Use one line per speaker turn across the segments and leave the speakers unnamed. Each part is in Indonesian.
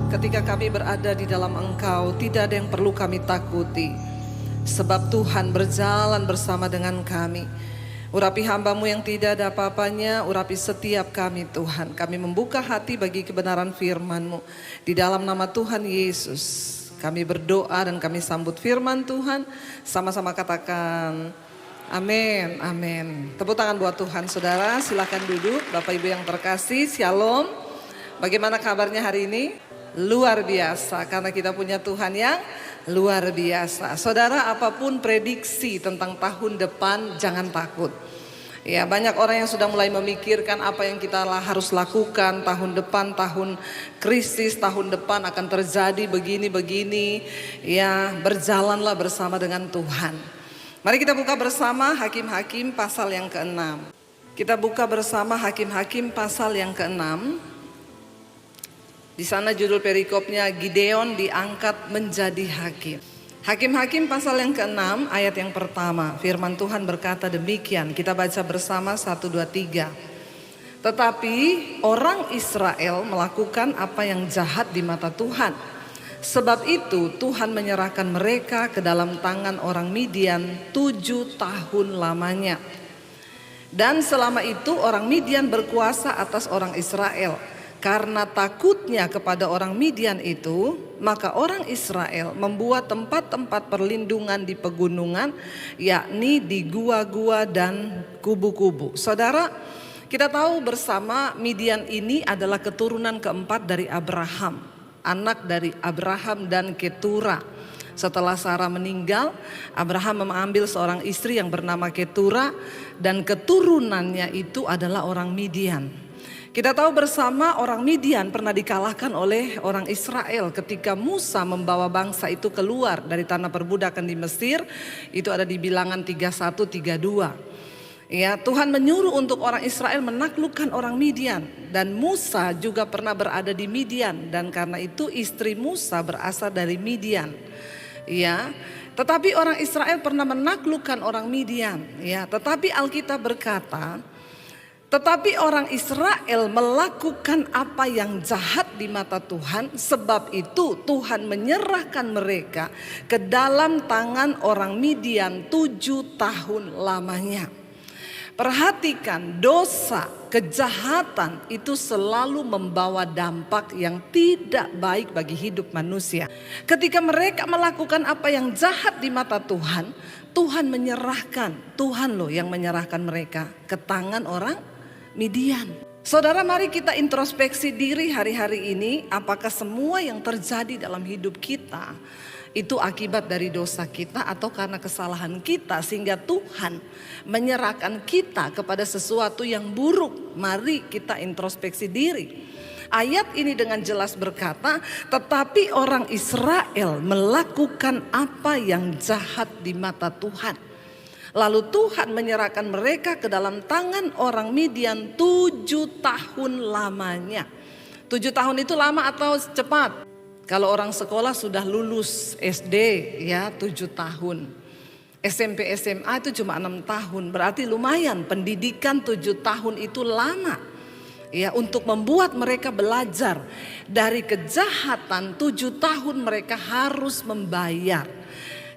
ketika kami berada di dalam Engkau, tidak ada yang perlu kami takuti, sebab Tuhan berjalan bersama dengan kami. Urapi hamba-Mu yang tidak ada apa-apanya, urapi setiap kami Tuhan. Kami membuka hati bagi kebenaran firman-Mu. Di dalam nama Tuhan Yesus, kami berdoa dan kami sambut firman Tuhan. Sama-sama katakan amin, amin. Tepuk tangan buat Tuhan saudara, silakan duduk. Bapak Ibu yang terkasih, shalom. Bagaimana kabarnya hari ini? Luar biasa, karena kita punya Tuhan yang luar biasa. Saudara, apapun prediksi tentang tahun depan, jangan takut. Ya, banyak orang yang sudah mulai memikirkan apa yang kita harus lakukan tahun depan, tahun krisis, tahun depan akan terjadi begini-begini. Ya, berjalanlah bersama dengan Tuhan. Mari kita buka bersama Hakim-Hakim pasal yang ke-6. Kita buka bersama Hakim-Hakim pasal yang ke-6. Di sana judul perikopnya Gideon diangkat menjadi hakim. Hakim-Hakim pasal yang ke-6 ayat yang pertama. Firman Tuhan berkata demikian. Kita baca bersama 1, 2, 3. Tetapi orang Israel melakukan apa yang jahat di mata Tuhan. Sebab itu Tuhan menyerahkan mereka ke dalam tangan orang Midian 7 tahun lamanya. Dan selama itu orang Midian berkuasa atas orang Israel. Karena takutnya kepada orang Midian itu, maka orang Israel membuat tempat-tempat perlindungan di pegunungan, yakni di gua-gua dan kubu-kubu. Saudara, kita tahu bersama Midian ini adalah keturunan keempat dari Abraham, anak dari Abraham dan Ketura. Setelah Sarah meninggal, Abraham mengambil seorang istri yang bernama Ketura, dan keturunannya itu adalah orang Midian. Kita tahu bersama orang Midian pernah dikalahkan oleh orang Israel ketika Musa membawa bangsa itu keluar dari tanah perbudakan di Mesir. Itu ada di Bilangan 31, 32. Ya, Tuhan menyuruh untuk orang Israel menaklukkan orang Midian. Dan Musa juga pernah berada di Midian. Dan karena itu istri Musa berasal dari Midian. Ya, tetapi orang Israel pernah menaklukkan orang Midian. Ya, tetapi Alkitab berkata, tetapi orang Israel melakukan apa yang jahat di mata Tuhan, sebab itu Tuhan menyerahkan mereka ke dalam tangan orang Midian 7 tahun lamanya. Perhatikan, dosa, kejahatan itu selalu membawa dampak yang tidak baik bagi hidup manusia. Ketika mereka melakukan apa yang jahat di mata Tuhan, Tuhan menyerahkan, Tuhan loh yang menyerahkan mereka ke tangan orang Midian. Saudara, mari kita introspeksi diri hari-hari ini. Apakah semua yang terjadi dalam hidup kita itu akibat dari dosa kita atau karena kesalahan kita, sehingga Tuhan menyerahkan kita kepada sesuatu yang buruk? Mari kita introspeksi diri. Ayat ini dengan jelas berkata, tetapi orang Israel melakukan apa yang jahat di mata Tuhan. Lalu Tuhan menyerahkan mereka ke dalam tangan orang Midian 7 tahun lamanya. 7 tahun itu lama atau cepat? Kalau orang sekolah sudah lulus SD ya 7 tahun. SMP SMA itu cuma 6 tahun. Berarti lumayan, pendidikan 7 tahun itu lama. Ya, untuk membuat mereka belajar dari kejahatan 7 tahun mereka harus membayar.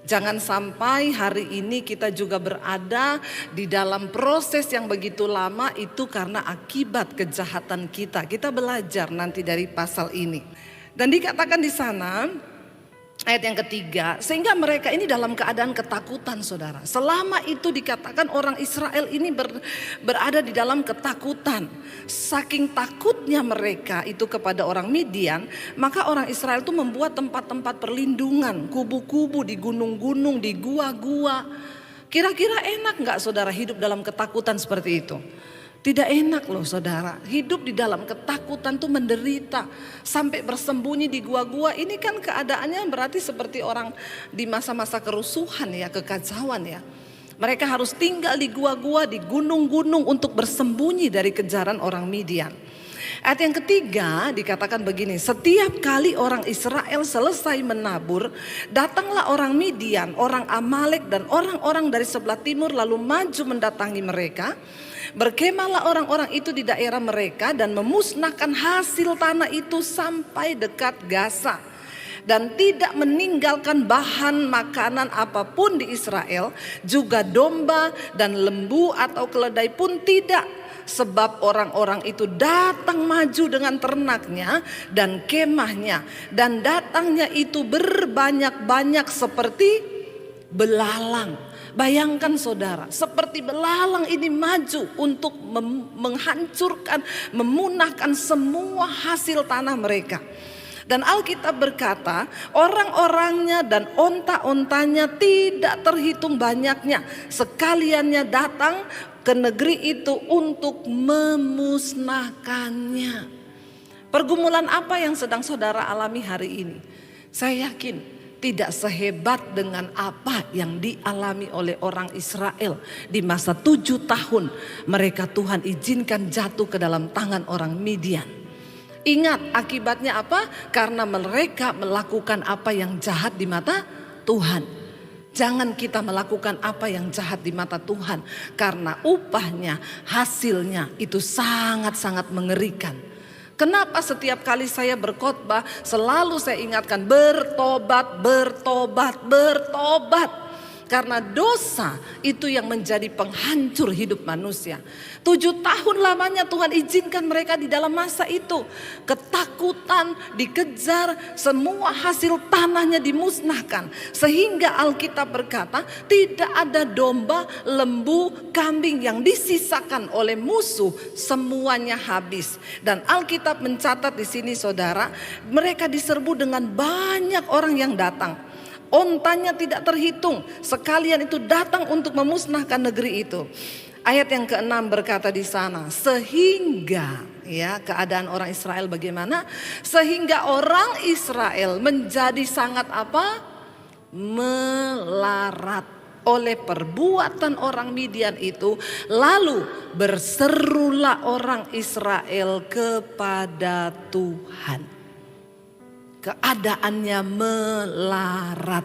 Jangan sampai hari ini kita juga berada di dalam proses yang begitu lama itu karena akibat kejahatan kita. Kita belajar nanti dari pasal ini. Dan dikatakan di sana ayat yang ketiga, sehingga mereka ini dalam keadaan ketakutan saudara. Selama itu dikatakan orang Israel ini berada di dalam ketakutan. Saking takutnya mereka itu kepada orang Midian, maka orang Israel itu membuat tempat-tempat perlindungan, kubu-kubu di gunung-gunung, di gua-gua. Kira-kira enak gak saudara hidup dalam ketakutan seperti itu? Tidak enak loh saudara, hidup di dalam ketakutan tuh menderita. Sampai bersembunyi di gua-gua, ini kan keadaannya berarti seperti orang di masa-masa kerusuhan ya, kekacauan ya. Mereka harus tinggal di gua-gua, di gunung-gunung untuk bersembunyi dari kejaran orang Midian. Ayat yang ketiga dikatakan begini, setiap kali orang Israel selesai menabur, datanglah orang Midian, orang Amalek dan orang-orang dari sebelah timur lalu maju mendatangi mereka. Berkemahlah orang-orang itu di daerah mereka dan memusnahkan hasil tanah itu sampai dekat Gaza. Dan tidak meninggalkan bahan makanan apapun di Israel, juga domba dan lembu atau keledai pun tidak. Sebab orang-orang itu datang maju dengan ternaknya dan kemahnya, dan datangnya itu berbanyak-banyak seperti belalang. Bayangkan saudara, seperti belalang ini maju untuk menghancurkan, memunahkan semua hasil tanah mereka. Dan Alkitab berkata, orang-orangnya dan onta-ontanya tidak terhitung banyaknya. Sekaliannya datang ke negeri itu untuk memusnahkannya. Pergumulan apa yang sedang saudara alami hari ini? Saya yakin tidak sehebat dengan apa yang dialami oleh orang Israel di masa 7 tahun mereka Tuhan izinkan jatuh ke dalam tangan orang Midian. Ingat akibatnya apa? Karena mereka melakukan apa yang jahat di mata Tuhan. Jangan kita melakukan apa yang jahat di mata Tuhan, karena upahnya, hasilnya itu sangat-sangat mengerikan. Kenapa setiap kali saya berkhotbah selalu saya ingatkan bertobat, bertobat, bertobat. Karena dosa itu yang menjadi penghancur hidup manusia. 7 tahun lamanya Tuhan izinkan mereka di dalam masa itu. Ketakutan, dikejar, semua hasil tanahnya dimusnahkan. Sehingga Alkitab berkata tidak ada domba, lembu, kambing yang disisakan oleh musuh. Semuanya habis. Dan Alkitab mencatat di sini saudara, mereka diserbu dengan banyak orang yang datang. Ontanya tidak terhitung, sekalian itu datang untuk memusnahkan negeri itu. Ayat yang ke-6 berkata di sana, sehingga ya keadaan orang Israel bagaimana? Sehingga orang Israel menjadi sangat apa? Melarat oleh perbuatan orang Midian itu. Lalu berserulah orang Israel kepada Tuhan. Keadaannya melarat.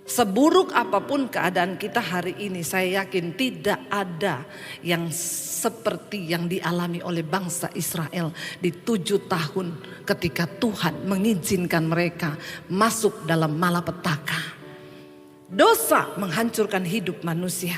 Seburuk apapun keadaan kita hari ini, saya yakin tidak ada yang seperti yang dialami oleh bangsa Israel di 7 tahun ketika Tuhan mengizinkan mereka masuk dalam malapetaka. Dosa menghancurkan hidup manusia.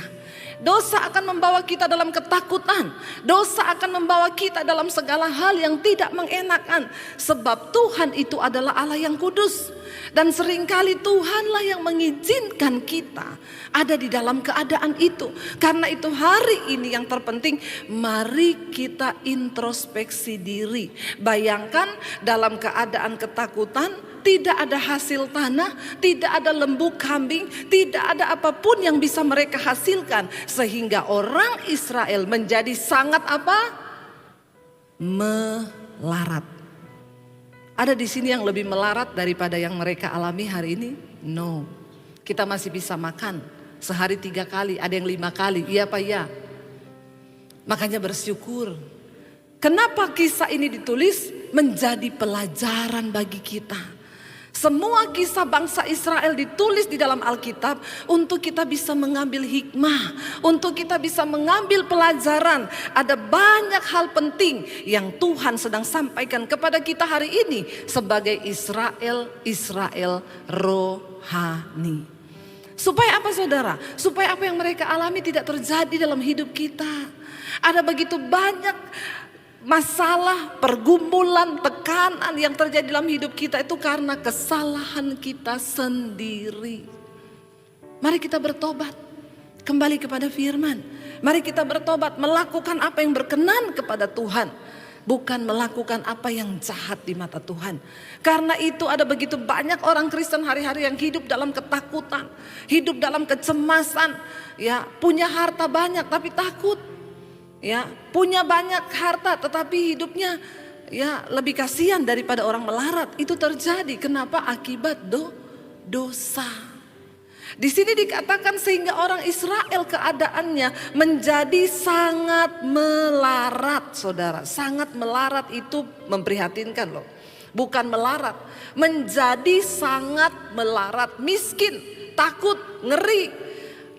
Dosa akan membawa kita dalam ketakutan. Dosa akan membawa kita dalam segala hal yang tidak mengenakan. Sebab Tuhan itu adalah Allah yang kudus. Dan seringkali Tuhanlah yang mengizinkan kita ada di dalam keadaan itu. Karena itu hari ini yang terpenting, mari kita introspeksi diri. Bayangkan dalam keadaan ketakutan, tidak ada hasil tanah, tidak ada lembu kambing, tidak ada apapun yang bisa mereka hasilkan. Sehingga orang Israel menjadi sangat apa? Melarat. Ada di sini yang lebih melarat daripada yang mereka alami hari ini? No. Kita masih bisa makan sehari 3 kali, ada yang 5 kali. Iya Pak ya. Makanya bersyukur. Kenapa kisah ini ditulis? Menjadi pelajaran bagi kita. Semua kisah bangsa Israel ditulis di dalam Alkitab untuk kita bisa mengambil hikmah, untuk kita bisa mengambil pelajaran. Ada banyak hal penting yang Tuhan sedang sampaikan kepada kita hari ini sebagai Israel rohani. Supaya apa saudara? Supaya apa yang mereka alami tidak terjadi dalam hidup kita. Ada begitu banyak masalah, pergumulan, tekanan yang terjadi dalam hidup kita itu karena kesalahan kita sendiri. Mari kita bertobat, kembali kepada firman. Mari kita bertobat, melakukan apa yang berkenan kepada Tuhan, bukan melakukan apa yang jahat di mata Tuhan. Karena itu ada begitu banyak orang Kristen hari-hari yang hidup dalam ketakutan, hidup dalam kecemasan, ya, punya harta banyak tapi takut. Ya, punya banyak harta tetapi hidupnya ya lebih kasihan daripada orang melarat. Itu terjadi kenapa? Akibat dosa. Di sini dikatakan sehingga orang Israel keadaannya menjadi sangat melarat, saudara. Sangat melarat itu memprihatinkan loh. Bukan melarat, menjadi sangat melarat, miskin, takut, ngeri.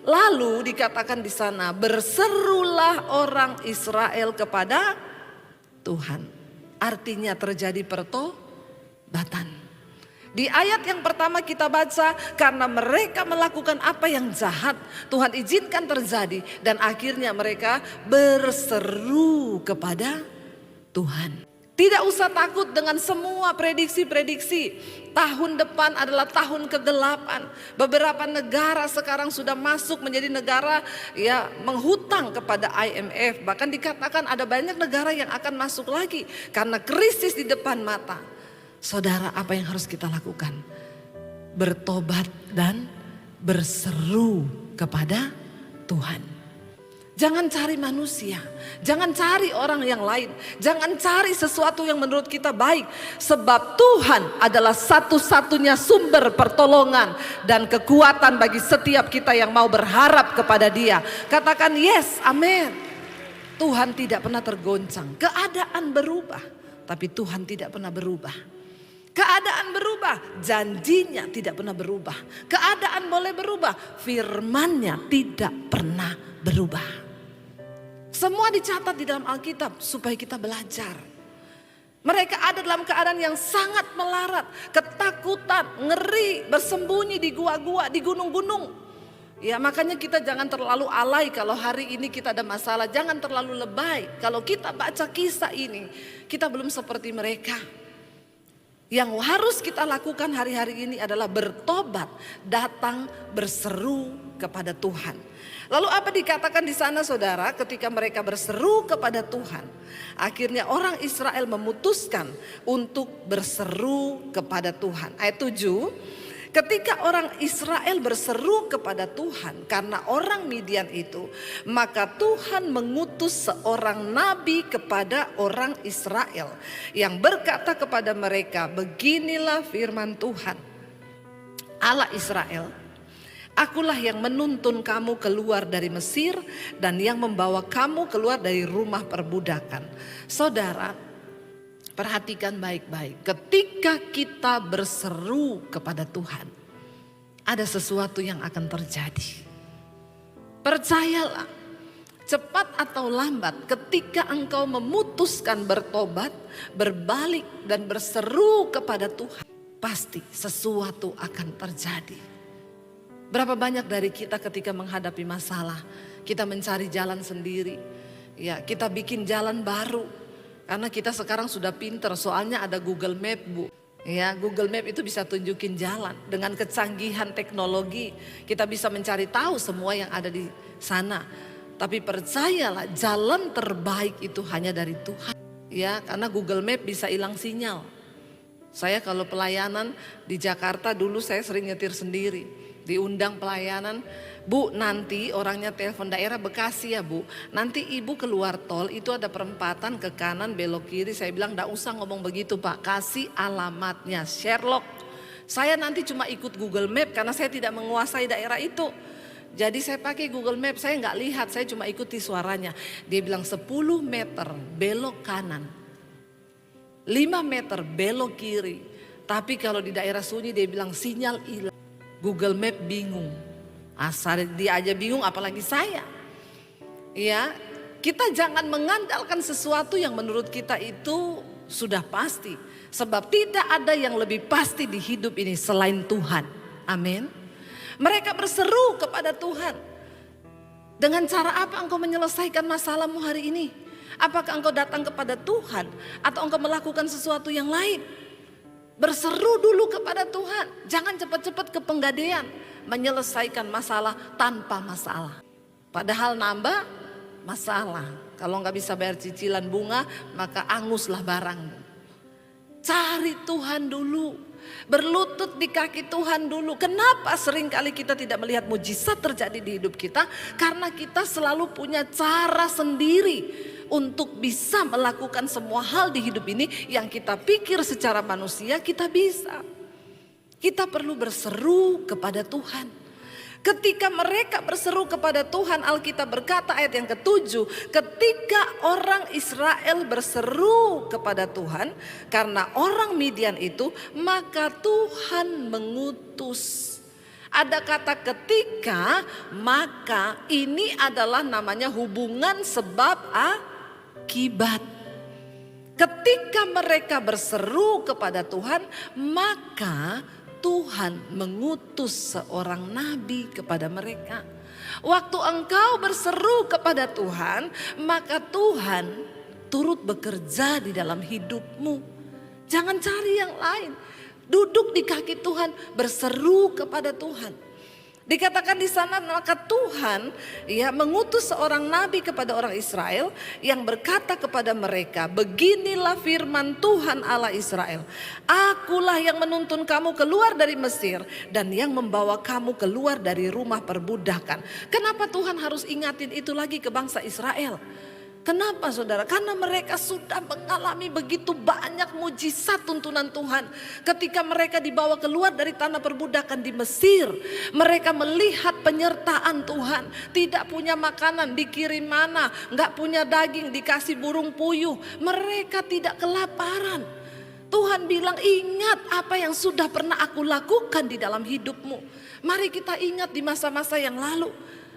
Lalu dikatakan di sana, berserulah orang Israel kepada Tuhan. Artinya terjadi pertobatan. Di ayat yang pertama kita baca, karena mereka melakukan apa yang jahat, Tuhan izinkan terjadi dan akhirnya mereka berseru kepada Tuhan. Tidak usah takut dengan semua prediksi-prediksi. Tahun depan adalah tahun kegelapan. Beberapa negara sekarang sudah masuk menjadi negara ya menghutang kepada IMF. Bahkan dikatakan ada banyak negara yang akan masuk lagi karena krisis di depan mata. Saudara, apa yang harus kita lakukan? Bertobat dan berseru kepada Tuhan. Jangan cari manusia, jangan cari orang yang lain, jangan cari sesuatu yang menurut kita baik. Sebab Tuhan adalah satu-satunya sumber pertolongan dan kekuatan bagi setiap kita yang mau berharap kepada Dia. Katakan yes, amin. Tuhan tidak pernah tergoncang, keadaan berubah, tapi Tuhan tidak pernah berubah. Keadaan berubah, janjinya tidak pernah berubah. Keadaan boleh berubah, firman-Nya tidak pernah berubah. Semua dicatat di dalam Alkitab supaya kita belajar. Mereka ada dalam keadaan yang sangat melarat, ketakutan, ngeri, bersembunyi di gua-gua, di gunung-gunung. Ya, makanya kita jangan terlalu alay kalau hari ini kita ada masalah, jangan terlalu lebay. Kalau kita baca kisah ini, kita belum seperti mereka. Yang harus kita lakukan hari-hari ini adalah bertobat, datang berseru kepada Tuhan. Lalu apa dikatakan di sana, saudara? Ketika mereka berseru kepada Tuhan, akhirnya orang Israel memutuskan untuk berseru kepada Tuhan. Ayat 7, ketika orang Israel berseru kepada Tuhan karena orang Midian itu, maka Tuhan mengutus seorang nabi kepada orang Israel yang berkata kepada mereka, beginilah firman Tuhan Allah Israel, akulah yang menuntun kamu keluar dari Mesir dan yang membawa kamu keluar dari rumah perbudakan. Saudara, perhatikan baik-baik. Ketika kita berseru kepada Tuhan, ada sesuatu yang akan terjadi. Percayalah, cepat atau lambat ketika engkau memutuskan bertobat, berbalik dan berseru kepada Tuhan, pasti sesuatu akan terjadi. Berapa banyak dari kita ketika menghadapi masalah, kita mencari jalan sendiri. Ya, kita bikin jalan baru. Karena kita sekarang sudah pinter, soalnya ada Google Map, Bu. Ya, Google Map itu bisa tunjukin jalan. Dengan kecanggihan teknologi, kita bisa mencari tahu semua yang ada di sana. Tapi percayalah, jalan terbaik itu hanya dari Tuhan. Ya, karena Google Map bisa hilang sinyal. Saya kalau pelayanan di Jakarta dulu saya sering nyetir sendiri. Diundang pelayanan, Bu, nanti orangnya telepon daerah Bekasi ya Bu, nanti ibu keluar tol itu ada perempatan ke kanan belok kiri. Saya bilang gak usah ngomong begitu Pak, kasih alamatnya. Sherlock, saya nanti cuma ikut Google Map karena saya tidak menguasai daerah itu. Jadi saya pakai Google Map, saya gak lihat, saya cuma ikuti suaranya. Dia bilang 10 meter belok kanan, 5 meter belok kiri. Tapi kalau di daerah sunyi dia bilang sinyal hilang. Google Map bingung, asal dia aja bingung apalagi saya. Ya, kita jangan mengandalkan sesuatu yang menurut kita itu sudah pasti. Sebab tidak ada yang lebih pasti di hidup ini selain Tuhan. Amin. Mereka berseru kepada Tuhan. Dengan cara apa engkau menyelesaikan masalahmu hari ini? Apakah engkau datang kepada Tuhan atau engkau melakukan sesuatu yang lain? Berseru dulu kepada Tuhan. Jangan cepat-cepat ke penggadean menyelesaikan masalah tanpa masalah. Padahal nambah masalah. Kalau nggak bisa bayar cicilan bunga, maka anguslah barangmu. Cari Tuhan dulu. Berlutut di kaki Tuhan dulu. Kenapa seringkali kita tidak melihat mujizat terjadi di hidup kita? Karena kita selalu punya cara sendiri untuk bisa melakukan semua hal di hidup ini yang kita pikir secara manusia kita bisa. Kita perlu berseru kepada Tuhan. Ketika mereka berseru kepada Tuhan, Alkitab berkata ayat yang ke-7, ketika orang Israel berseru kepada Tuhan karena orang Midian itu, maka Tuhan mengutus. Ada kata ketika, maka ini adalah namanya hubungan sebab akibat. Ketika mereka berseru kepada Tuhan, maka Tuhan mengutus seorang nabi kepada mereka. Waktu engkau berseru kepada Tuhan, maka Tuhan turut bekerja di dalam hidupmu. Jangan cari yang lain. Duduk di kaki Tuhan, berseru kepada Tuhan. Dikatakan di sana, maka Tuhan mengutus seorang nabi kepada orang Israel yang berkata kepada mereka, beginilah firman Tuhan Allah Israel, akulah yang menuntun kamu keluar dari Mesir dan yang membawa kamu keluar dari rumah perbudakan. Kenapa Tuhan harus ingatin itu lagi ke bangsa Israel? Kenapa saudara? Karena mereka sudah mengalami begitu banyak mujizat tuntunan Tuhan. Ketika mereka dibawa keluar dari tanah perbudakan di Mesir, mereka melihat penyertaan Tuhan. Tidak punya makanan, dikirim mana, gak punya daging, dikasih burung puyuh. Mereka tidak kelaparan. Tuhan bilang, ingat apa yang sudah pernah aku lakukan di dalam hidupmu. Mari kita ingat di masa-masa yang lalu.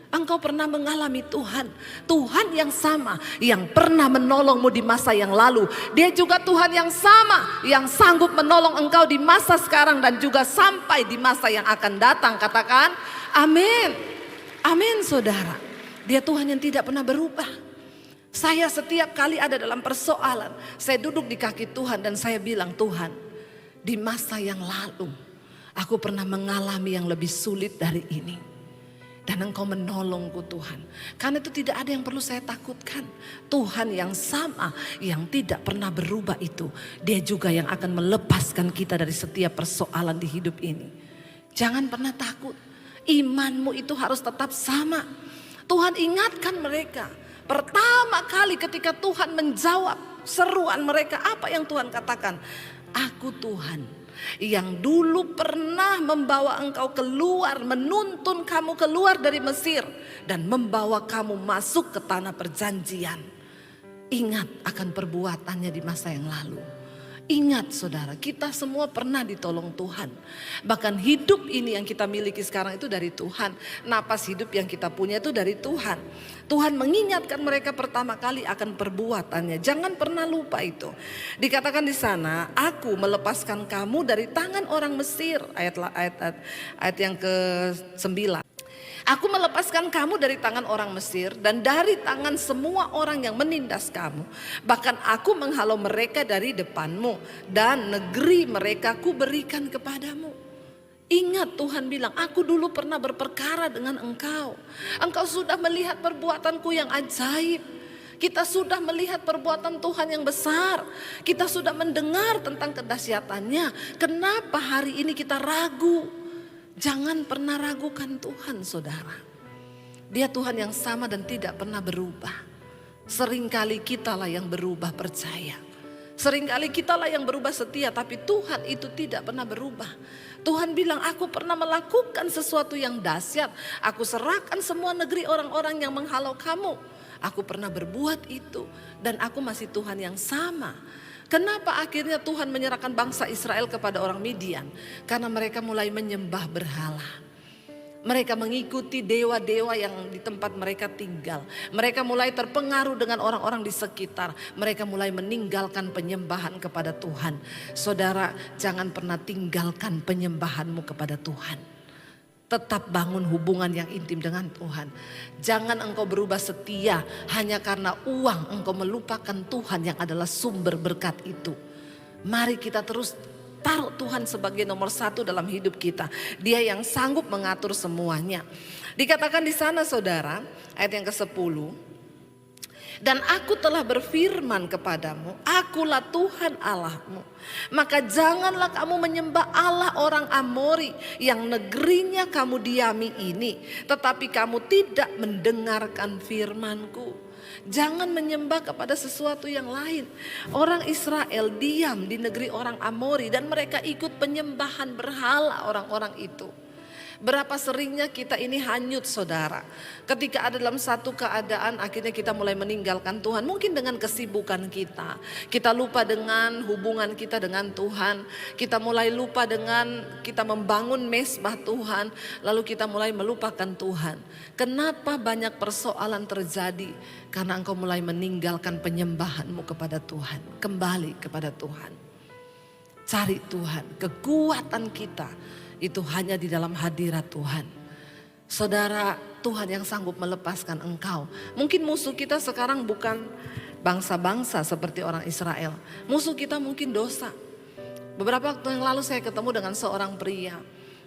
Engkau pernah mengalami Tuhan. Tuhan yang sama yang pernah menolongmu di masa yang lalu. Dia juga Tuhan yang sama yang sanggup menolong engkau di masa sekarang dan juga sampai di masa yang akan datang. Katakan amin. Amin saudara. Dia Tuhan yang tidak pernah berubah. Saya setiap kali ada dalam persoalan, saya duduk di kaki Tuhan dan saya bilang, Tuhan, di masa yang lalu aku pernah mengalami yang lebih sulit dari ini. Dan engkau menolongku Tuhan. Karena itu tidak ada yang perlu saya takutkan. Tuhan yang sama yang tidak pernah berubah itu, dia juga yang akan melepaskan kita dari setiap persoalan di hidup ini. Jangan pernah takut. Imanmu itu harus tetap sama. Tuhan ingatkan mereka. Pertama kali ketika Tuhan menjawab seruan mereka, apa yang Tuhan katakan? Aku Tuhan yang dulu pernah membawa engkau keluar, menuntun kamu keluar dari Mesir dan membawa kamu masuk ke tanah perjanjian. Ingat akan perbuatannya di masa yang lalu. Ingat saudara, kita semua pernah ditolong Tuhan. Bahkan hidup ini yang kita miliki sekarang itu dari Tuhan. Napas hidup yang kita punya itu dari Tuhan. Tuhan mengingatkan mereka pertama kali akan perbuatannya. Jangan pernah lupa itu. Dikatakan di sana, aku melepaskan kamu dari tangan orang Mesir. Ayat yang ke-9. Aku melepaskan kamu dari tangan orang Mesir dan dari tangan semua orang yang menindas kamu. Bahkan aku menghalau mereka dari depanmu dan negeri mereka ku berikan kepadamu. Ingat Tuhan bilang, aku dulu pernah berperkara dengan engkau. Engkau sudah melihat perbuatanku yang ajaib. Kita sudah melihat perbuatan Tuhan yang besar. Kita sudah mendengar tentang kedahsyatannya. Kenapa hari ini kita ragu? Jangan pernah ragukan Tuhan saudara. Dia Tuhan yang sama dan tidak pernah berubah. Seringkali kitalah yang berubah percaya. Seringkali kitalah yang berubah setia, tapi Tuhan itu tidak pernah berubah. Tuhan bilang, aku pernah melakukan sesuatu yang dahsyat. Aku serahkan semua negeri orang-orang yang menghalau kamu. Aku pernah berbuat itu dan aku masih Tuhan yang sama. Kenapa akhirnya Tuhan menyerahkan bangsa Israel kepada orang Midian? Karena mereka mulai menyembah berhala. Mereka mengikuti dewa-dewa yang di tempat mereka tinggal. Mereka mulai terpengaruh dengan orang-orang di sekitar. Mereka mulai meninggalkan penyembahan kepada Tuhan. Saudara, jangan pernah tinggalkan penyembahanmu kepada Tuhan. Tetap bangun hubungan yang intim dengan Tuhan. Jangan engkau berubah setia hanya karena uang engkau melupakan Tuhan yang adalah sumber berkat itu. Mari kita terus taruh Tuhan sebagai nomor satu dalam hidup kita. Dia yang sanggup mengatur semuanya. Dikatakan di sana saudara, ayat yang ke-10. Dan aku telah berfirman kepadamu, akulah Tuhan Allahmu. Maka janganlah kamu menyembah Allah orang Amori yang negerinya kamu diami ini. Tetapi kamu tidak mendengarkan firmanku. Jangan menyembah kepada sesuatu yang lain. Orang Israel diam di negeri orang Amori dan mereka ikut penyembahan berhala orang-orang itu. Berapa seringnya kita ini hanyut saudara. Ketika ada dalam satu keadaan akhirnya kita mulai meninggalkan Tuhan. Mungkin dengan kesibukan kita. Kita lupa dengan hubungan kita dengan Tuhan. Kita mulai lupa dengan kita membangun mesbah Tuhan. Lalu kita mulai melupakan Tuhan. Kenapa banyak persoalan terjadi? Karena engkau mulai meninggalkan penyembahanmu kepada Tuhan. Kembali kepada Tuhan. Cari Tuhan. Kekuatan kita itu hanya di dalam hadirat Tuhan. Saudara, Tuhan yang sanggup melepaskan engkau. Mungkin musuh kita sekarang bukan bangsa-bangsa seperti orang Israel. Musuh kita mungkin dosa. Beberapa waktu yang lalu saya ketemu dengan seorang pria.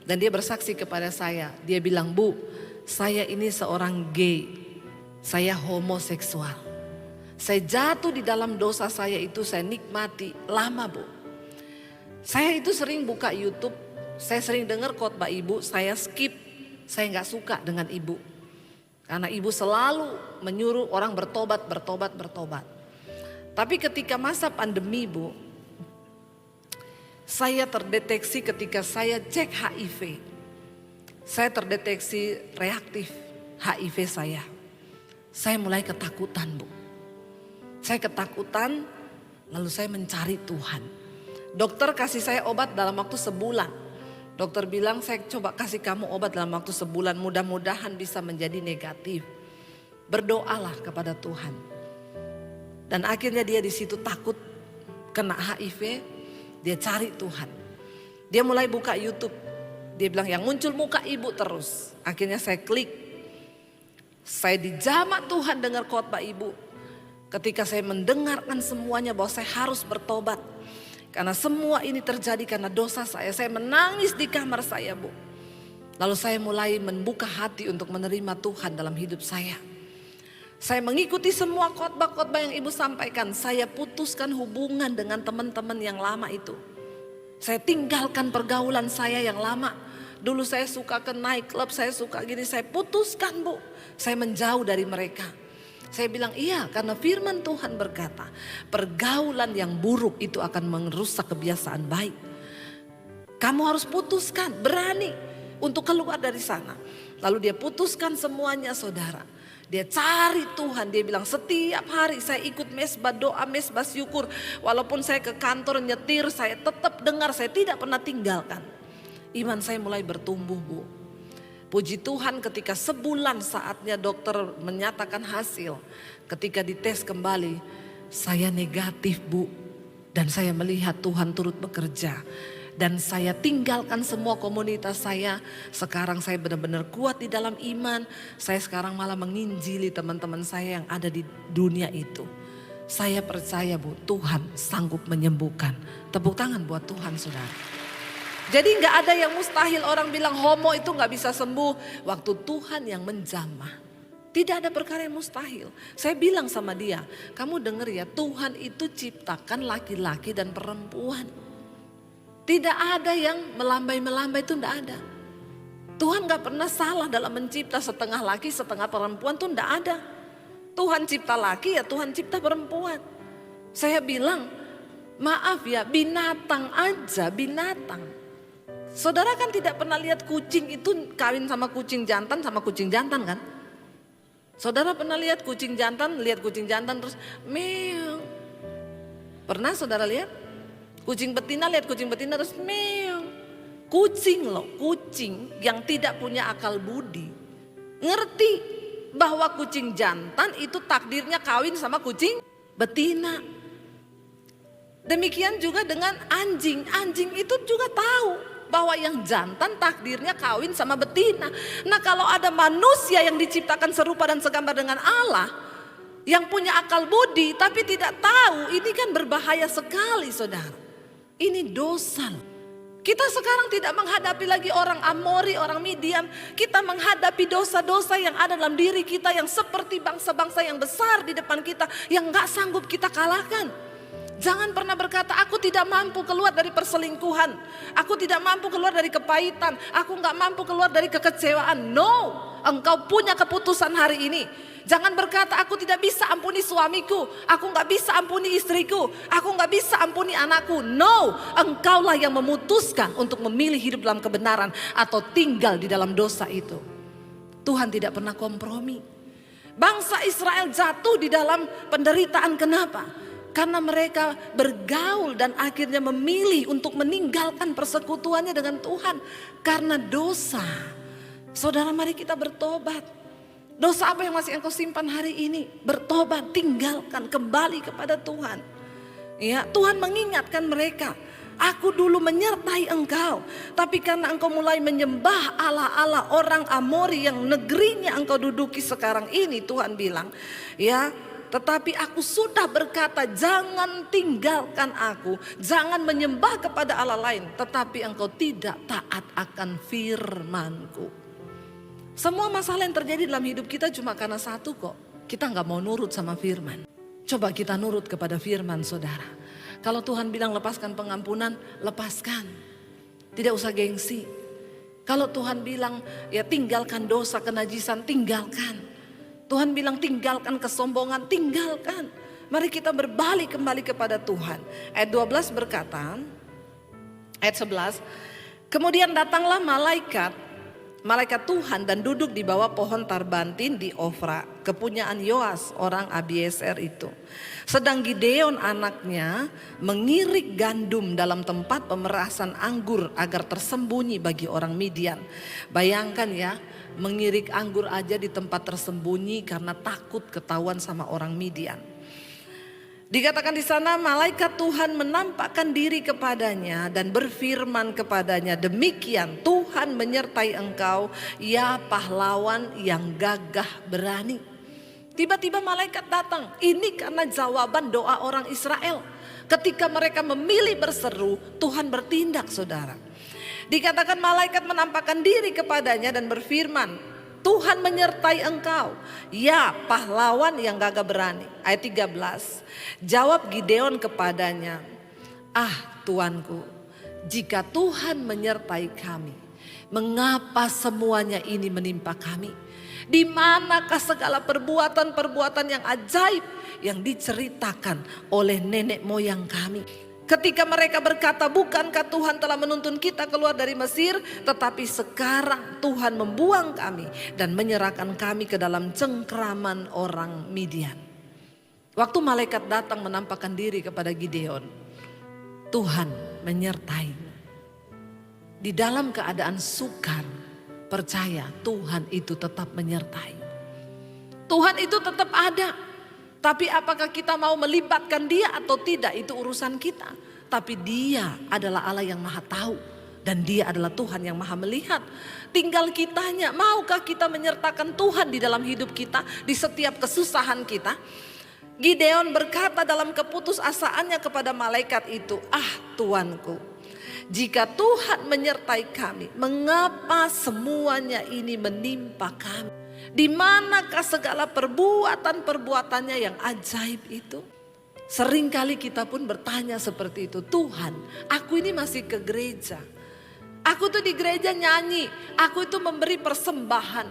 Dan dia bersaksi kepada saya. Dia bilang, "Bu, saya ini seorang gay. Saya homoseksual. Saya jatuh di dalam dosa saya itu, saya nikmati lama, Bu. Saya itu sering buka YouTube. Saya sering dengar khotbah ibu, saya skip, saya nggak suka dengan ibu. Karena ibu selalu menyuruh orang bertobat. Tapi ketika masa pandemi Bu, saya terdeteksi ketika saya cek HIV. Saya terdeteksi reaktif HIV saya. Saya mulai ketakutan Bu. Saya ketakutan, lalu saya mencari Tuhan. Dokter kasih saya obat dalam waktu sebulan. Dokter bilang saya coba kasih kamu obat dalam waktu sebulan, mudah-mudahan bisa menjadi negatif. Berdoalah kepada Tuhan. Dan akhirnya dia di situ takut kena HIV, dia cari Tuhan. Dia mulai buka YouTube. Dia bilang yang muncul muka ibu terus. Akhirnya saya klik. Saya dijamah Tuhan dengar khotbah ibu. Ketika saya mendengarkan semuanya bahwa saya harus bertobat. Karena semua ini terjadi karena dosa saya. Saya menangis di kamar saya Bu. Lalu saya mulai membuka hati untuk menerima Tuhan dalam hidup saya. Saya mengikuti semua khotbah-khotbah yang ibu sampaikan. Saya putuskan hubungan dengan teman-teman yang lama itu. Saya tinggalkan pergaulan saya yang lama. Dulu saya suka ke night club, saya suka gini. Saya putuskan Bu. Saya menjauh dari mereka. Saya bilang iya, karena firman Tuhan berkata pergaulan yang buruk itu akan merusak kebiasaan baik. Kamu harus putuskan, berani untuk keluar dari sana. Lalu dia putuskan semuanya saudara. Dia cari Tuhan, dia bilang setiap hari saya ikut mesbah doa, mesbah syukur. Walaupun saya ke kantor nyetir, saya tetap dengar, saya tidak pernah tinggalkan. Iman saya mulai bertumbuh Bu. Puji Tuhan ketika sebulan saatnya dokter menyatakan hasil. Ketika dites kembali saya negatif Bu. Dan saya melihat Tuhan turut bekerja. Dan saya tinggalkan semua komunitas saya. Sekarang saya benar-benar kuat di dalam iman. Saya sekarang malah menginjili teman-teman saya yang ada di dunia itu. Saya percaya Bu, Tuhan sanggup menyembuhkan. Tepuk tangan buat Tuhan saudara. Jadi gak ada yang mustahil, orang bilang homo itu gak bisa sembuh. Waktu Tuhan yang menjamah. Tidak ada perkara yang mustahil. Saya bilang sama dia, kamu denger ya, Tuhan itu ciptakan laki-laki dan perempuan. Tidak ada yang melambai-melambai, itu gak ada. Tuhan gak pernah salah dalam mencipta setengah laki setengah perempuan, itu gak ada. Tuhan cipta laki ya Tuhan cipta perempuan. Saya bilang, maaf ya, binatang aja, binatang. Saudara kan tidak pernah lihat kucing itu kawin sama kucing jantan kan? Saudara pernah lihat kucing jantan terus meow. Pernah saudara lihat? Kucing betina lihat kucing betina terus meow. Kucing loh, kucing yang tidak punya akal budi. Ngerti bahwa kucing jantan itu takdirnya kawin sama kucing betina. Demikian juga dengan anjing. Anjing itu juga tahu bahwa yang jantan takdirnya kawin sama betina. Nah kalau ada manusia yang diciptakan serupa dan segambar dengan Allah, yang punya akal budi tapi tidak tahu, ini kan berbahaya sekali saudara. Ini dosa. Kita sekarang tidak menghadapi lagi orang Amori, orang Midian. Kita menghadapi dosa-dosa yang ada dalam diri kita yang seperti bangsa-bangsa yang besar di depan kita yang gak sanggup kita kalahkan. Jangan pernah berkata, aku tidak mampu keluar dari perselingkuhan, aku tidak mampu keluar dari kepahitan, aku nggak mampu keluar dari kekecewaan. No, engkau punya keputusan hari ini. Jangan berkata, aku tidak bisa ampuni suamiku, aku nggak bisa ampuni istriku, aku nggak bisa ampuni anakku. No, engkaulah yang memutuskan untuk memilih hidup dalam kebenaran atau tinggal di dalam dosa itu. Tuhan tidak pernah kompromi. Bangsa Israel jatuh di dalam penderitaan, kenapa? Karena mereka bergaul dan akhirnya memilih untuk meninggalkan persekutuannya dengan Tuhan karena dosa. Saudara, mari kita bertobat. Dosa apa yang masih engkau simpan hari ini? Bertobat, tinggalkan, kembali kepada Tuhan. Ya, Tuhan mengingatkan mereka, aku dulu menyertai engkau, tapi karena engkau mulai menyembah Allah-Allah orang Amori yang negerinya engkau duduki sekarang ini, Tuhan bilang, ya, tetapi aku sudah berkata, jangan tinggalkan aku, jangan menyembah kepada Allah lain, tetapi engkau tidak taat akan firmanku. Semua masalah yang terjadi dalam hidup kita cuma karena satu kok, kita gak mau nurut sama firman. Coba kita nurut kepada firman, saudara. Kalau Tuhan bilang lepaskan pengampunan, lepaskan. Tidak usah gengsi. Kalau Tuhan bilang ya tinggalkan dosa, kenajisan, tinggalkan. Tuhan bilang tinggalkan kesombongan, tinggalkan. Mari kita berbalik kembali kepada Tuhan. Ayat 12 berkata, ayat 11, kemudian datanglah malaikat Tuhan dan duduk di bawah pohon tarbantin di Ofra, kepunyaan Yoas orang Abieser itu. Sedang Gideon anaknya mengirik gandum dalam tempat pemerasan anggur agar tersembunyi bagi orang Midian. Bayangkan ya, mengirik anggur aja di tempat tersembunyi karena takut ketahuan sama orang Midian. Dikatakan di sana, malaikat Tuhan menampakkan diri kepadanya dan berfirman kepadanya, demikian Tuhan menyertai engkau, ya pahlawan yang gagah berani. Tiba-tiba malaikat datang. Ini karena jawaban doa orang Israel. Ketika mereka memilih berseru, Tuhan bertindak, saudara. Dikatakan malaikat menampakkan diri kepadanya dan berfirman, Tuhan menyertai engkau, ya pahlawan yang gagah berani. Ayat 13, jawab Gideon kepadanya, ah Tuanku, jika Tuhan menyertai kami, mengapa semuanya ini menimpa kami? Di manakah segala perbuatan-perbuatan yang ajaib yang diceritakan oleh nenek moyang kami? Ketika mereka berkata, bukankah Tuhan telah menuntun kita keluar dari Mesir, tetapi sekarang Tuhan membuang kami dan menyerahkan kami ke dalam cengkraman orang Midian. Waktu malaikat datang menampakkan diri kepada Gideon, Tuhan menyertai. Di dalam keadaan sukar, percaya Tuhan itu tetap menyertai. Tuhan itu tetap ada. Tapi apakah kita mau melibatkan dia atau tidak, itu urusan kita. Tapi dia adalah Allah yang maha tahu. Dan dia adalah Tuhan yang maha melihat. Tinggal kitanya, maukah kita menyertakan Tuhan di dalam hidup kita, di setiap kesusahan kita. Gideon berkata dalam keputusasaannya kepada malaikat itu, ah Tuanku, jika Tuhan menyertai kami, mengapa semuanya ini menimpa kami? Di manakah segala perbuatan-perbuatannya yang ajaib itu? Seringkali kita pun bertanya seperti itu. Tuhan, aku ini masih ke gereja. Aku tuh di gereja nyanyi. Aku itu memberi persembahan.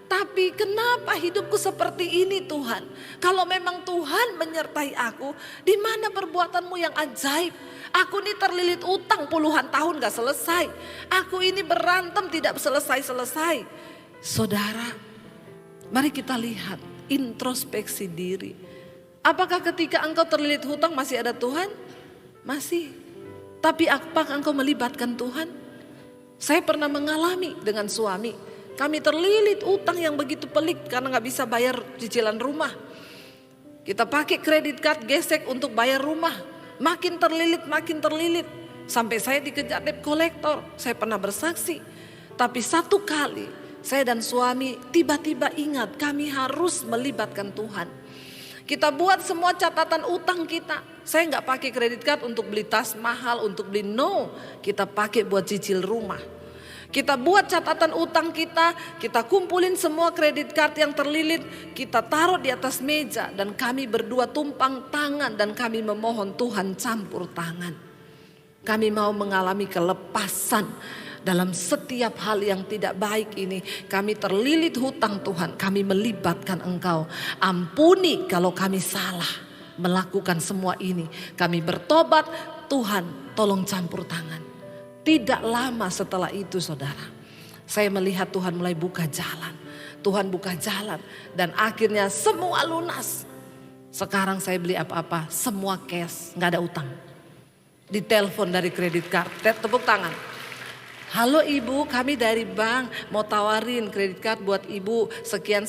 Tapi kenapa hidupku seperti ini Tuhan? Kalau memang Tuhan menyertai aku, di mana perbuatanmu yang ajaib? Aku ini terlilit utang puluhan tahun gak selesai. Aku ini berantem tidak selesai-selesai. Saudara, mari kita lihat, introspeksi diri. Apakah ketika engkau terlilit hutang masih ada Tuhan? Masih. Tapi apakah engkau melibatkan Tuhan? Saya pernah mengalami dengan suami. Kami terlilit utang yang begitu pelik karena gak bisa bayar cicilan rumah. Kita pakai kredit card gesek untuk bayar rumah. Makin terlilit. Sampai saya dikejar debt collector. Saya pernah bersaksi. Tapi satu kali saya dan suami tiba-tiba ingat kami harus melibatkan Tuhan. Kita buat semua catatan utang kita. Saya gak pakai kredit card untuk beli tas mahal, untuk beli, no. Kita pakai buat cicil rumah. Kita buat catatan utang kita kumpulin semua kredit card yang terlilit, kita taruh di atas meja dan kami berdua tumpang tangan dan kami memohon Tuhan campur tangan. Kami mau mengalami kelepasan dalam setiap hal yang tidak baik ini. Kami terlilit hutang Tuhan, kami melibatkan Engkau. Ampuni kalau kami salah melakukan semua ini. Kami bertobat, Tuhan tolong campur tangan. Tidak lama setelah itu saudara, saya melihat Tuhan mulai buka jalan. Tuhan buka jalan dan akhirnya semua lunas. Sekarang saya beli apa-apa semua cash, gak ada utang. Ditelepon dari kredit card, tepuk tangan. Halo ibu, kami dari bank mau tawarin kredit card buat ibu sekian.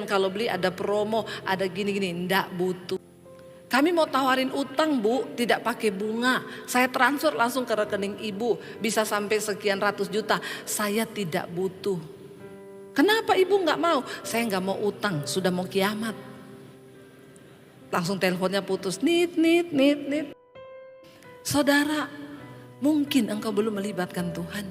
Kalau beli ada promo, ada gini-gini, enggak butuh. Kami mau tawarin utang bu, tidak pakai bunga. Saya transfer langsung ke rekening ibu, bisa sampai sekian ratus juta. Saya tidak butuh. Kenapa ibu nggak mau? Saya nggak mau utang, sudah mau kiamat. Langsung teleponnya putus, nit. Saudara, mungkin engkau belum melibatkan Tuhan.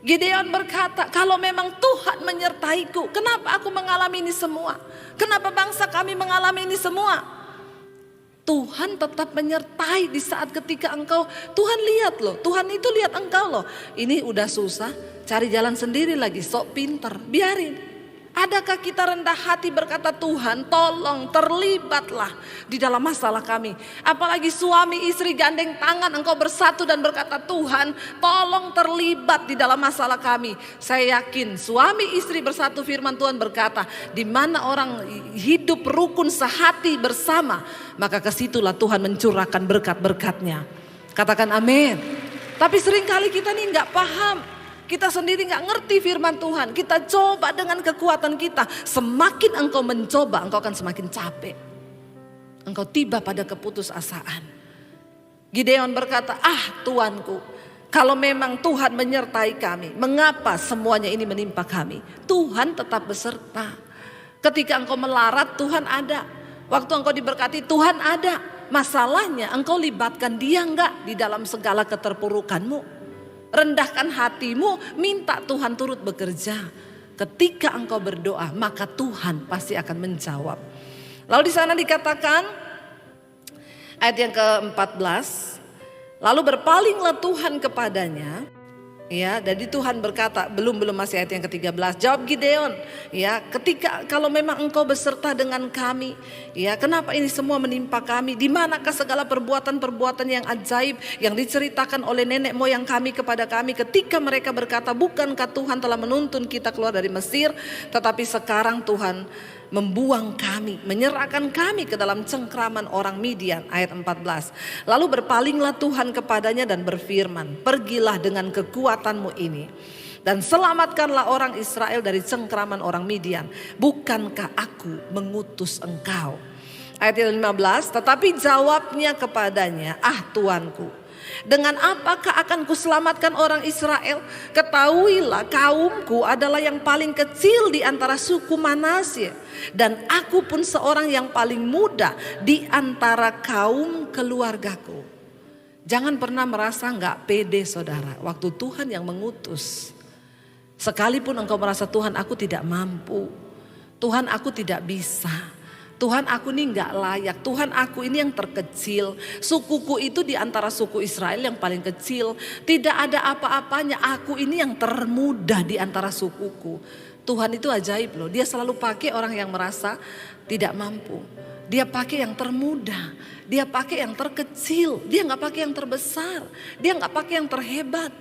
Gideon berkata, kalau memang Tuhan menyertaiku, kenapa aku mengalami ini semua? Kenapa bangsa kami mengalami ini semua? Tuhan tetap menyertai di saat ketika engkau, Tuhan lihat loh, Tuhan itu lihat engkau loh. Ini udah susah, cari jalan sendiri lagi, sok pinter, biarin. Adakah kita rendah hati berkata Tuhan tolong terlibatlah di dalam masalah kami. Apalagi suami istri gandeng tangan engkau bersatu dan berkata Tuhan tolong terlibat di dalam masalah kami. Saya yakin suami istri bersatu firman Tuhan berkata di mana orang hidup rukun sehati bersama maka kesitulah Tuhan mencurahkan berkat-berkatnya. Katakan amin. Tapi seringkali kita nih gak paham. Kita sendiri gak ngerti firman Tuhan. Kita coba dengan kekuatan kita. Semakin engkau mencoba, engkau akan semakin capek. Engkau tiba pada keputusasaan. Gideon berkata, Tuanku, kalau memang Tuhan menyertai kami, mengapa semuanya ini menimpa kami? Tuhan tetap beserta. Ketika engkau melarat, Tuhan ada. Waktu engkau diberkati, Tuhan ada. Masalahnya engkau libatkan dia enggak di dalam segala keterpurukanmu. Rendahkan hatimu, minta Tuhan turut bekerja. Ketika engkau berdoa, maka Tuhan pasti akan menjawab. Lalu di sana dikatakan ayat yang ke-14, lalu berpalinglah Tuhan kepadanya. Ya, jadi Tuhan berkata, belum masih ayat yang ke-13. Jawab Gideon, ya, kalau memang engkau beserta dengan kami, ya, kenapa ini semua menimpa kami? Di manakah segala perbuatan-perbuatan yang ajaib yang diceritakan oleh nenek moyang kami kepada kami ketika mereka berkata, bukankah Tuhan telah menuntun kita keluar dari Mesir, tetapi sekarang Tuhan membuang kami, menyerahkan kami ke dalam cengkraman orang Midian. Ayat 14. Lalu berpalinglah Tuhan kepadanya dan berfirman, pergilah dengan kekuatanmu ini dan selamatkanlah orang Israel dari cengkraman orang Midian. Bukankah aku mengutus engkau? Ayat 15. Tetapi jawabnya kepadanya, Tuanku, dengan apakah akan kuselamatkan orang Israel? Ketahuilah kaumku adalah yang paling kecil di antara suku Manasye, dan aku pun seorang yang paling muda di antara kaum keluargaku. Jangan pernah merasa gak pede saudara waktu Tuhan yang mengutus. Sekalipun engkau merasa Tuhan aku tidak mampu, Tuhan aku tidak bisa, Tuhan aku ini gak layak, Tuhan aku ini yang terkecil. Sukuku itu di antara suku Israel yang paling kecil. Tidak ada apa-apanya, aku ini yang termuda di antara sukuku. Tuhan itu ajaib loh, dia selalu pakai orang yang merasa tidak mampu. Dia pakai yang termuda, dia pakai yang terkecil, dia gak pakai yang terbesar, dia gak pakai yang terhebat.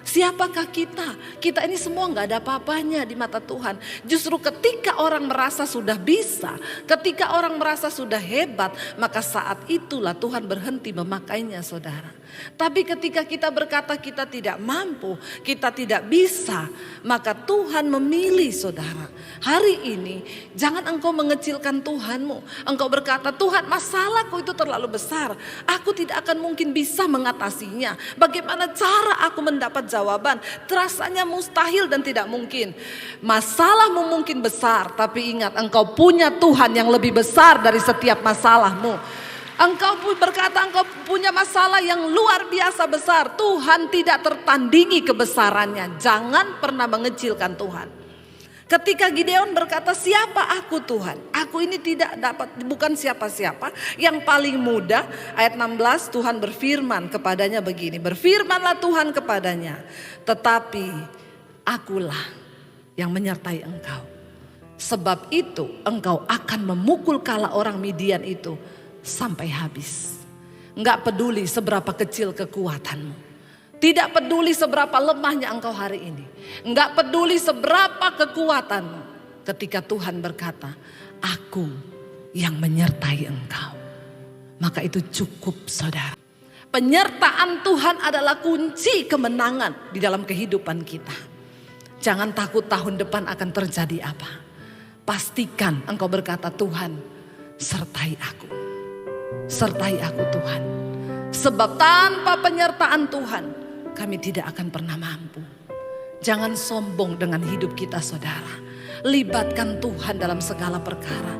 Siapakah kita? Kita ini semua gak ada apa-apanya di mata Tuhan. Justru ketika orang merasa sudah bisa, ketika orang merasa sudah hebat, maka saat itulah Tuhan berhenti memakainya saudara. Tapi ketika kita berkata kita tidak mampu, kita tidak bisa, maka Tuhan memilih saudara. Hari ini jangan engkau mengecilkan Tuhanmu. Engkau berkata Tuhan masalahku itu terlalu besar, aku tidak akan mungkin bisa mengatasinya. Bagaimana cara aku mendapat jawaban? Rasanya mustahil dan tidak mungkin. Masalahmu mungkin besar, tapi ingat engkau punya Tuhan yang lebih besar dari setiap masalahmu. Engkau pun berkata engkau punya masalah yang luar biasa besar. Tuhan tidak tertandingi kebesarannya. Jangan pernah mengecilkan Tuhan. Ketika Gideon berkata, siapa aku Tuhan? Aku ini tidak dapat, bukan siapa-siapa. Yang paling mudah, ayat 16 Tuhan berfirman kepadanya begini. Berfirmanlah Tuhan kepadanya, tetapi akulah yang menyertai engkau. Sebab itu engkau akan memukul kala orang Midian itu sampai habis. Enggak peduli seberapa kecil kekuatanmu. Tidak peduli seberapa lemahnya engkau hari ini. Enggak peduli seberapa kekuatanmu. Ketika Tuhan berkata, aku yang menyertai engkau. Maka itu cukup saudara. Penyertaan Tuhan adalah kunci kemenangan di dalam kehidupan kita. Jangan takut tahun depan akan terjadi apa. Pastikan engkau berkata, Tuhan sertai aku. Sertai aku Tuhan. Sebab tanpa penyertaan Tuhan kami tidak akan pernah mampu. Jangan sombong dengan hidup kita saudara. Libatkan Tuhan dalam segala perkara.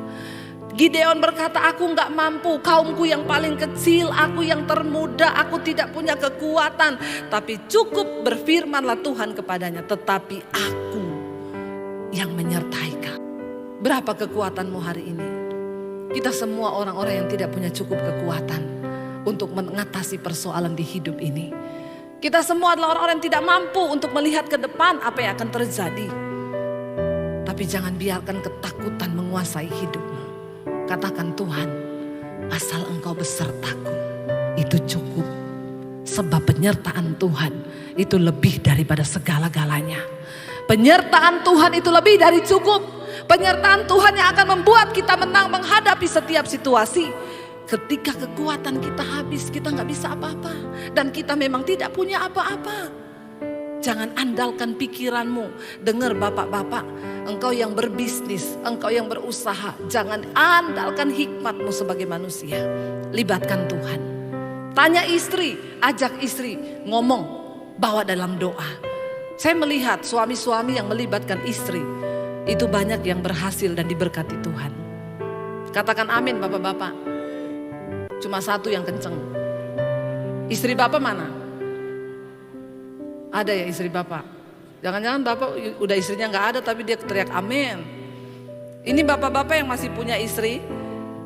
Gideon berkata, aku gak mampu, kaumku yang paling kecil, aku yang termuda, aku tidak punya kekuatan. Tapi cukup berfirmanlah Tuhan kepadanya, tetapi aku yang menyertai kamu. Berapa kekuatanmu hari ini? Kita semua orang-orang yang tidak punya cukup kekuatan untuk mengatasi persoalan di hidup ini. Kita semua adalah orang-orang yang tidak mampu untuk melihat ke depan apa yang akan terjadi. Tapi jangan biarkan ketakutan menguasai hidupmu. Katakan, Tuhan, asal engkau besertaku, itu cukup. Sebab penyertaan Tuhan itu lebih daripada segala-galanya. Penyertaan Tuhan itu lebih dari cukup. Penyertaan Tuhan yang akan membuat kita menang menghadapi setiap situasi. Ketika kekuatan kita habis, kita gak bisa apa-apa. Dan kita memang tidak punya apa-apa. Jangan andalkan pikiranmu. Dengar bapak-bapak, engkau yang berbisnis, engkau yang berusaha. Jangan andalkan hikmatmu sebagai manusia. Libatkan Tuhan. Tanya istri, ajak istri ngomong, bawa dalam doa. Saya melihat suami-suami yang melibatkan istri, itu banyak yang berhasil dan diberkati Tuhan. Katakan amin bapak-bapak. Cuma satu yang kenceng. Istri bapak mana? Ada ya istri bapak? Jangan-jangan bapak udah istrinya gak ada tapi dia teriak amin. Ini bapak-bapak yang masih punya istri.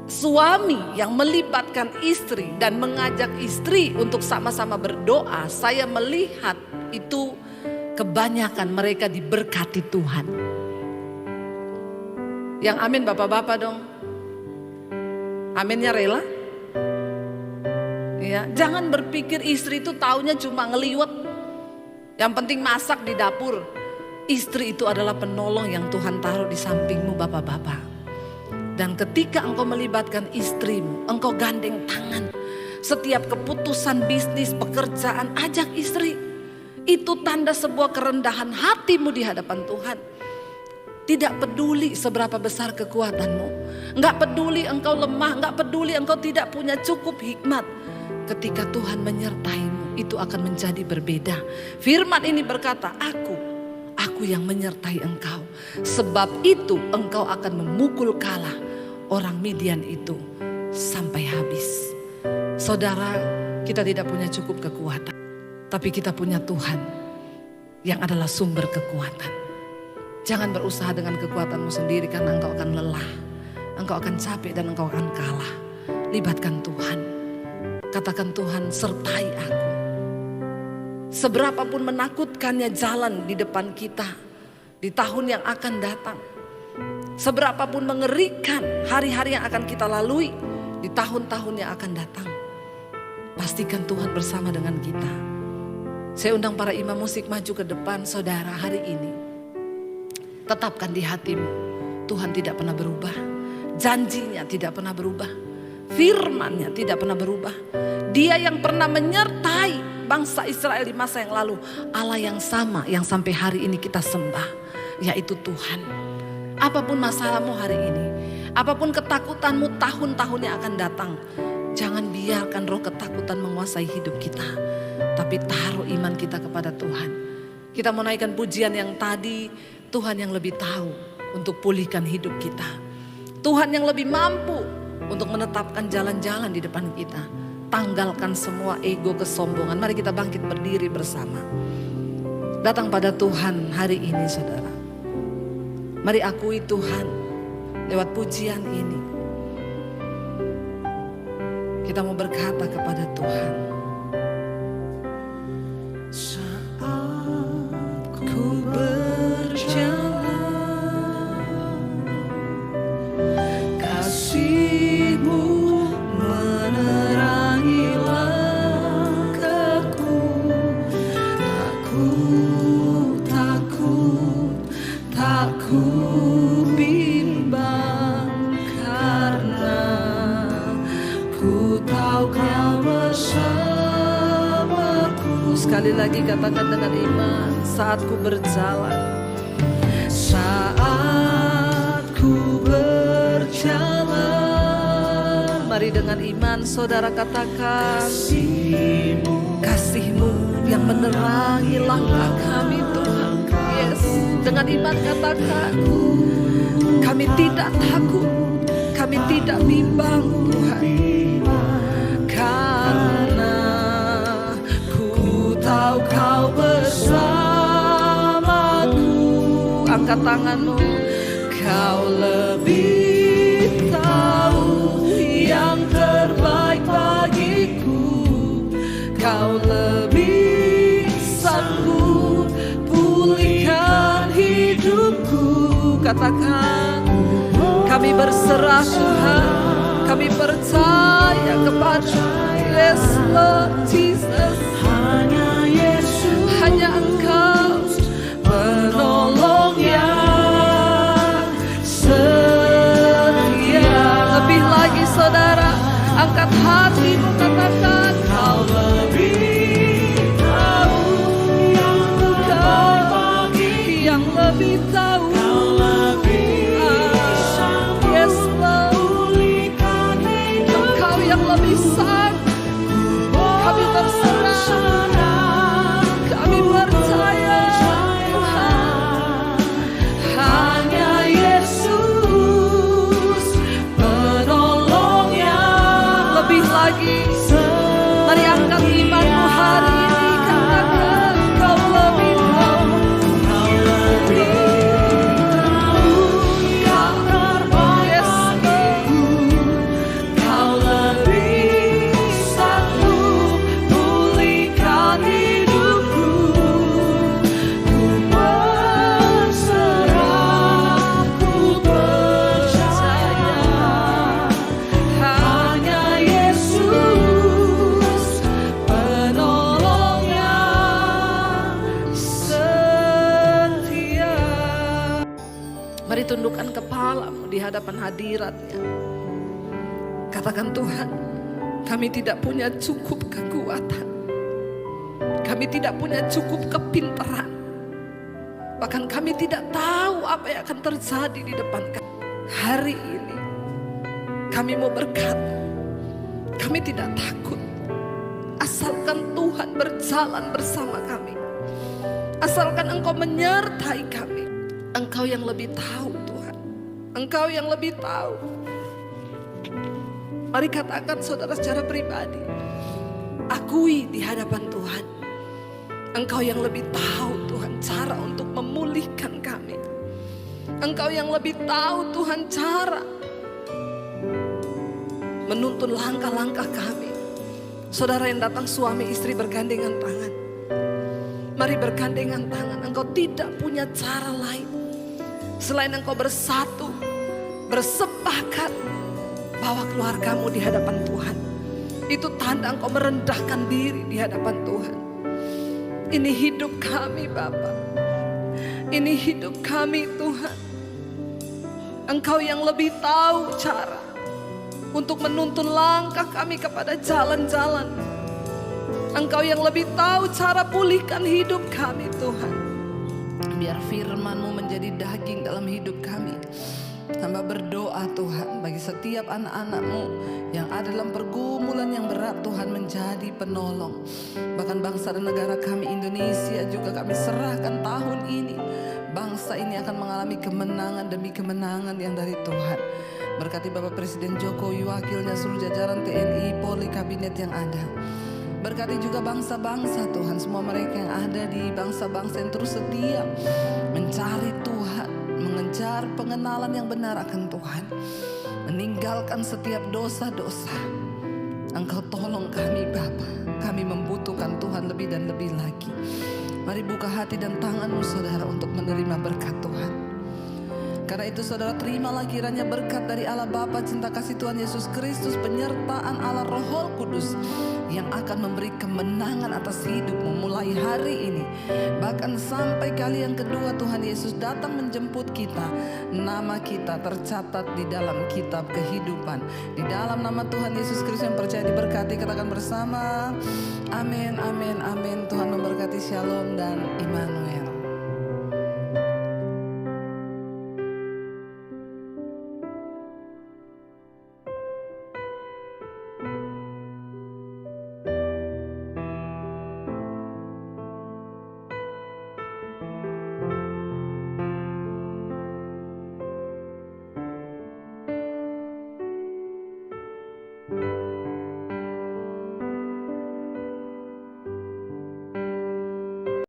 Suami yang melibatkan istri dan mengajak istri untuk sama-sama berdoa. Saya melihat itu kebanyakan mereka diberkati Tuhan. Yang amin bapak-bapak dong. Aminnya rela. Ya, jangan berpikir istri itu taunya cuma ngeliwet. Yang penting masak di dapur. Istri itu adalah penolong yang Tuhan taruh di sampingmu bapak-bapak. Dan ketika engkau melibatkan istrimu, engkau gandeng tangan. Setiap keputusan bisnis, pekerjaan, ajak istri. Itu tanda sebuah kerendahan hatimu di hadapan Tuhan. Tidak peduli seberapa besar kekuatanmu. Enggak peduli engkau lemah, enggak peduli engkau tidak punya cukup hikmat. Ketika Tuhan menyertaimu, itu akan menjadi berbeda. Firman ini berkata, aku yang menyertai engkau. Sebab itu engkau akan memukul kalah orang Midian itu sampai habis. Saudara, kita tidak punya cukup kekuatan. Tapi kita punya Tuhan yang adalah sumber kekuatan. Jangan berusaha dengan kekuatanmu sendiri karena engkau akan lelah. Engkau akan capek dan engkau akan kalah. Libatkan Tuhan. Katakan, Tuhan sertai aku. Seberapapun menakutkannya jalan di depan kita di tahun yang akan datang. Seberapapun mengerikan hari-hari yang akan kita lalui di tahun-tahun yang akan datang. Pastikan Tuhan bersama dengan kita. Saya undang para imam musik maju ke depan saudara hari ini. Tetapkan di hatimu, Tuhan tidak pernah berubah. Janjinya tidak pernah berubah. Firman-Nya tidak pernah berubah. Dia yang pernah menyertai bangsa Israel di masa yang lalu. Allah yang sama yang sampai hari ini kita sembah, yaitu Tuhan. Apapun masalahmu hari ini, apapun ketakutanmu tahun-tahun yang akan datang, jangan biarkan roh ketakutan menguasai hidup kita. Tapi taruh iman kita kepada Tuhan. Kita mau naikkan pujian yang tadi. Tuhan yang lebih tahu untuk pulihkan hidup kita. Tuhan yang lebih mampu untuk menetapkan jalan-jalan di depan kita. Tanggalkan semua ego kesombongan. Mari kita bangkit berdiri bersama. Datang pada Tuhan hari ini saudara. Mari akui Tuhan lewat pujian ini. Kita mau berkata kepada Tuhan. Saat ku berjalan, kasih-Mu menerangi langkahku. Aku tak ku bimbang, karena ku tahu Kau bersamaku. Sekali lagi katakan dengan iman. Saat ku berjalan, saat ku berjalan. Mari dengan iman saudara katakan, kasih-Mu yang menerangi langkah kami Tuhan. Yes, dengan iman katakan, kami tidak takut, kami tidak bimbang Tuhan, karena ku tahu Kau bersamaku. Angkat tanganmu. Kau lebih tahu yang terbaik bagiku. Kau lebih sanggup pulihkan hidupku. Katakan, kami berserah Tuhan, kami percaya kepada Yes Lord Jesus. Hanya Yesus, hanya Engkau penolong yang setia. Lebih lagi saudara, angkat hatimu katakan, Kau lebih tahu yang terbaik bagiku. Yang lebih tahu. Yes Lord, Engkau yang lebih sanggup. Kami berserah, kami percaya Tuhan. Hanya Yesus penolong yang lebih lagi. Mari angkat imanmu hari ini, katakan, Kau lebih tahu. Kau lebih tahu yang terbaik bagiku. Kau lebih sanggup pulihkan hidupku. Ku berserah, ku percaya. Hanya Yesus penolong yang setia. Mari tundukkan kepalamu di hadapan hadirat-Nya. Katakan, Tuhan, kami tidak punya cukup kekuatan. Kami tidak punya cukup kepintaran. Bahkan kami tidak tahu apa yang akan terjadi di depan kami. Hari ini kami mau berkata, kami tidak takut. Asalkan Tuhan berjalan bersama kami. Asalkan Engkau menyertai kami. Engkau yang lebih tahu Tuhan. Engkau yang lebih tahu. Mari katakan saudara secara pribadi. Akui di hadapan Tuhan. Engkau yang lebih tahu Tuhan cara untuk memulihkan kami. Engkau yang lebih tahu Tuhan cara menuntun langkah-langkah kami. Saudara yang datang suami istri bergandengan tangan. Mari bergandengan tangan. Engkau tidak punya cara lain selain engkau bersatu, bersepakat bawa keluargamu di hadapan Tuhan. Itu tanda engkau merendahkan diri di hadapan Tuhan. Ini hidup kami Bapa. Ini hidup kami Tuhan. Engkau yang lebih tahu cara untuk menuntun langkah kami kepada jalan-jalan. Engkau yang lebih tahu cara pulihkan hidup kami Tuhan. Biar firman-Mu menjadi daging dalam hidup kami. Hamba berdoa Tuhan bagi setiap anak-anak-Mu yang ada dalam pergumulan yang berat, Tuhan menjadi penolong. Bahkan bangsa dan negara kami Indonesia juga kami serahkan tahun ini. Bangsa ini akan mengalami kemenangan demi kemenangan yang dari Tuhan. Berkati Bapak Presiden Jokowi, wakilnya, seluruh jajaran TNI, Polri, kabinet yang ada. Berkati juga bangsa-bangsa Tuhan, semua mereka yang ada di bangsa-bangsa yang terus setia mencari Tuhan, mengejar pengenalan yang benar akan Tuhan, meninggalkan setiap dosa-dosa. Engkau tolong kami Bapa, kami membutuhkan Tuhan lebih dan lebih lagi. Mari buka hati dan tanganmu saudara untuk menerima berkat Tuhan. Karena itu saudara, terimalah kiranya berkat dari Allah Bapa, cinta kasih Tuhan Yesus Kristus, penyertaan Allah Roh Kudus yang akan memberi kemenangan atas hidupmu mulai hari ini. Bahkan sampai kali yang kedua Tuhan Yesus datang menjemput kita, nama kita tercatat di dalam kitab kehidupan. Di dalam nama Tuhan Yesus Kristus yang percaya diberkati, katakan bersama, amin, amin, amin. Tuhan memberkati, shalom dan Immanuel.